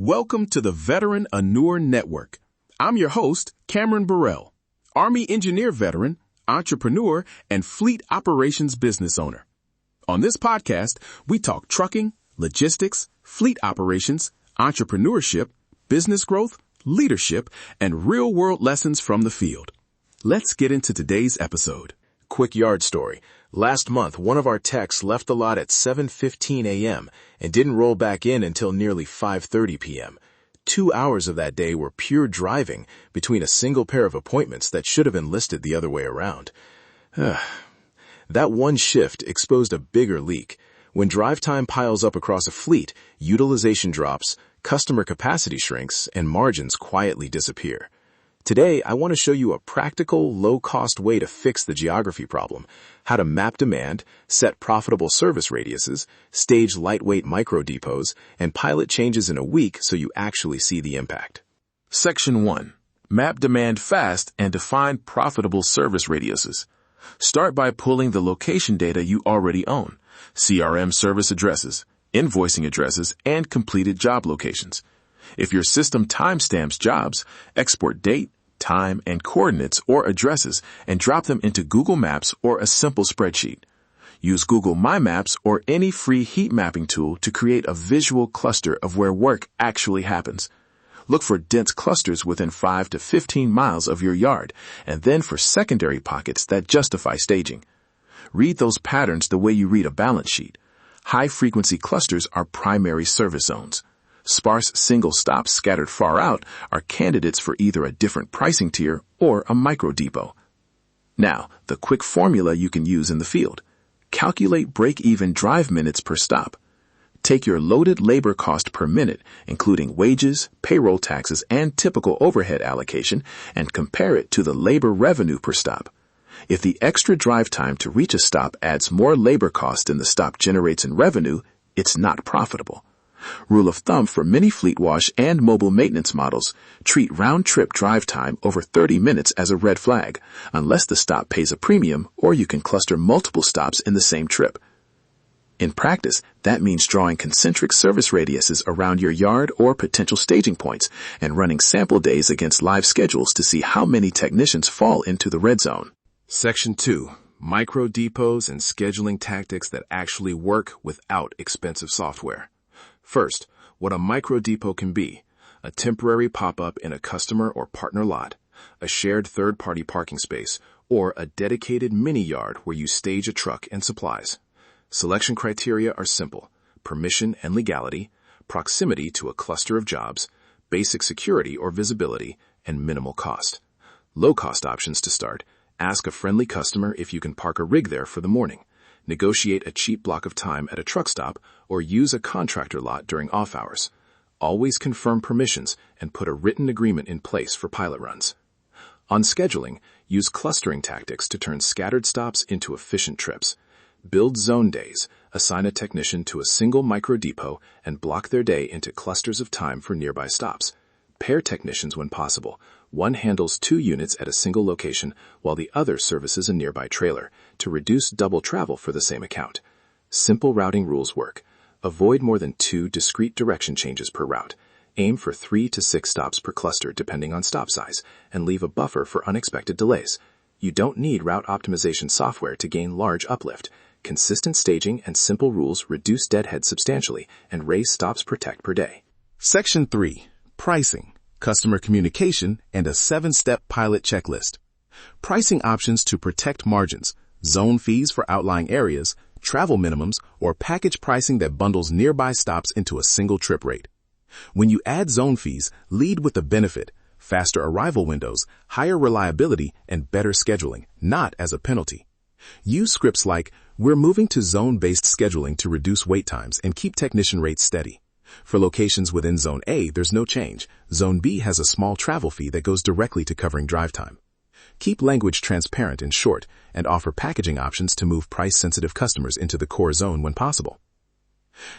Welcome to the Veteran Anur Network. I'm your host, Cameron Burrell, Army engineer veteran, entrepreneur, and fleet operations business owner. On this podcast, we talk trucking, logistics, fleet operations, entrepreneurship, business growth, leadership, and real-world lessons from the field. Let's get into today's episode. Quick yard story. Last month, one of our techs left the lot at 7:15 a.m. and didn't roll back in until nearly 5:30 p.m. 2 hours of that day were pure driving between a single pair of appointments that should have been listed the other way around. That one shift exposed a bigger leak. When drive time piles up across a fleet, utilization drops, customer capacity shrinks, and margins quietly disappear. Today, I want to show you a practical, low-cost way to fix the geography problem, how to map demand, set profitable service radiuses, stage lightweight micro-depots, and pilot changes in a week so you actually see the impact. Section 1. Map demand fast and define profitable service radiuses. Start by pulling the location data you already own, CRM service addresses, invoicing addresses, and completed job locations. If your system timestamps jobs, export date, time, and coordinates or addresses and drop them into Google Maps or a simple spreadsheet. Use Google My Maps or any free heat mapping tool to create a visual cluster of where work actually happens. Look for dense clusters within 5 to 15 miles of your yard, and then for secondary pockets that justify staging. Read those patterns the way you read a balance sheet. High-frequency clusters are primary service zones. Sparse single stops scattered far out are candidates for either a different pricing tier or a micro depot. Now, the quick formula you can use in the field. Calculate break-even drive minutes per stop. Take your loaded labor cost per minute, including wages, payroll taxes, and typical overhead allocation, and compare it to the labor revenue per stop. If the extra drive time to reach a stop adds more labor cost than the stop generates in revenue, it's not profitable. Rule of thumb for mini fleet wash and mobile maintenance models, treat round-trip drive time over 30 minutes as a red flag, unless the stop pays a premium or you can cluster multiple stops in the same trip. In practice, that means drawing concentric service radiuses around your yard or potential staging points and running sample days against live schedules to see how many technicians fall into the red zone. Section 2. Micro depots and scheduling tactics that actually work without expensive software. First, what a micro depot can be: a temporary pop-up in a customer or partner lot, a shared third-party parking space, or a dedicated mini-yard where you stage a truck and supplies. Selection criteria are simple: permission and legality, proximity to a cluster of jobs, basic security or visibility, and minimal cost. Low-cost options to start: ask a friendly customer if you can park a rig there for the morning. Negotiate a cheap block of time at a truck stop, or use a contractor lot during off hours. Always confirm permissions and put a written agreement in place for pilot runs. On scheduling, use clustering tactics to turn scattered stops into efficient trips. Build zone days, assign a technician to a single micro depot, and block their day into clusters of time for nearby stops. Pair technicians when possible. One handles 2 units at a single location, while the other services a nearby trailer, to reduce double travel for the same account. Simple routing rules work. Avoid more than 2 discrete direction changes per route. Aim for 3 to 6 stops per cluster depending on stop size, and leave a buffer for unexpected delays. You don't need route optimization software to gain large uplift. Consistent staging and simple rules reduce deadhead substantially and raise stops per tech per day. Section 3. Pricing, customer communication, and a 7-step pilot checklist. Pricing options to protect margins, zone fees for outlying areas, travel minimums, or package pricing that bundles nearby stops into a single trip rate. When you add zone fees, lead with the benefit: faster arrival windows, higher reliability, and better scheduling, not as a penalty. Use scripts like, "We're moving to zone-based scheduling to reduce wait times and keep technician rates steady." For locations within Zone A, there's no change. Zone B has a small travel fee that goes directly to covering drive time. Keep language transparent and short, and offer packaging options to move price-sensitive customers into the core zone when possible.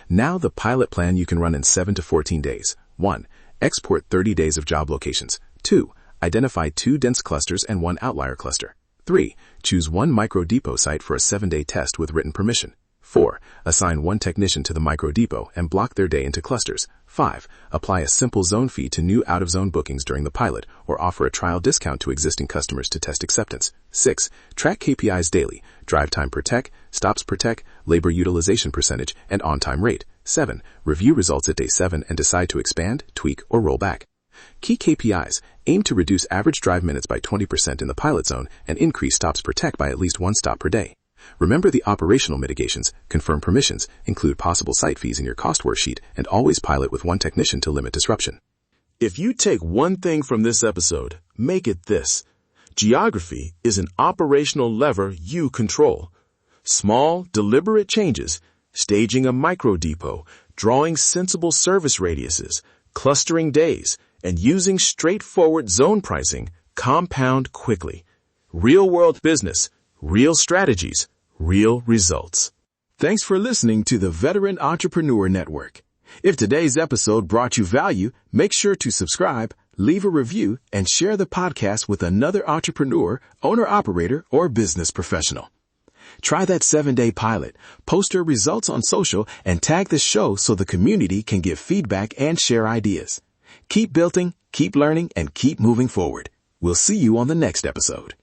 Now the pilot plan you can run in 7 to 14 days. 1. Export 30 days of job locations. 2. Identify 2 dense clusters and 1 outlier cluster. 3. Choose 1 micro depot site for a 7-day test with written permission. 4. Assign one technician to the micro depot and block their day into clusters. 5. Apply a simple zone fee to new out-of-zone bookings during the pilot or offer a trial discount to existing customers to test acceptance. 6. Track KPIs daily: drive time per tech, stops per tech, labor utilization percentage, and on-time rate. 7. Review results at day 7 and decide to expand, tweak, or roll back. Key KPIs: aim to reduce average drive minutes by 20% in the pilot zone and increase stops per tech by at least 1 stop per day. Remember the operational mitigations, confirm permissions, include possible site fees in your cost worksheet, and always pilot with one technician to limit disruption. If you take one thing from this episode, make it this: geography is an operational lever you control. Small, deliberate changes, staging a micro depot, drawing sensible service radiuses, clustering days, and using straightforward zone pricing compound quickly. Real-world business, real strategies, real results. Thanks for listening to the Veteran Entrepreneur Network. If today's episode brought you value, make sure to subscribe, leave a review, and share the podcast with another entrepreneur, owner-operator, or business professional. Try that 7-day pilot, post your results on social, and tag the show so the community can give feedback and share ideas. Keep building, keep learning, and keep moving forward. We'll see you on the next episode.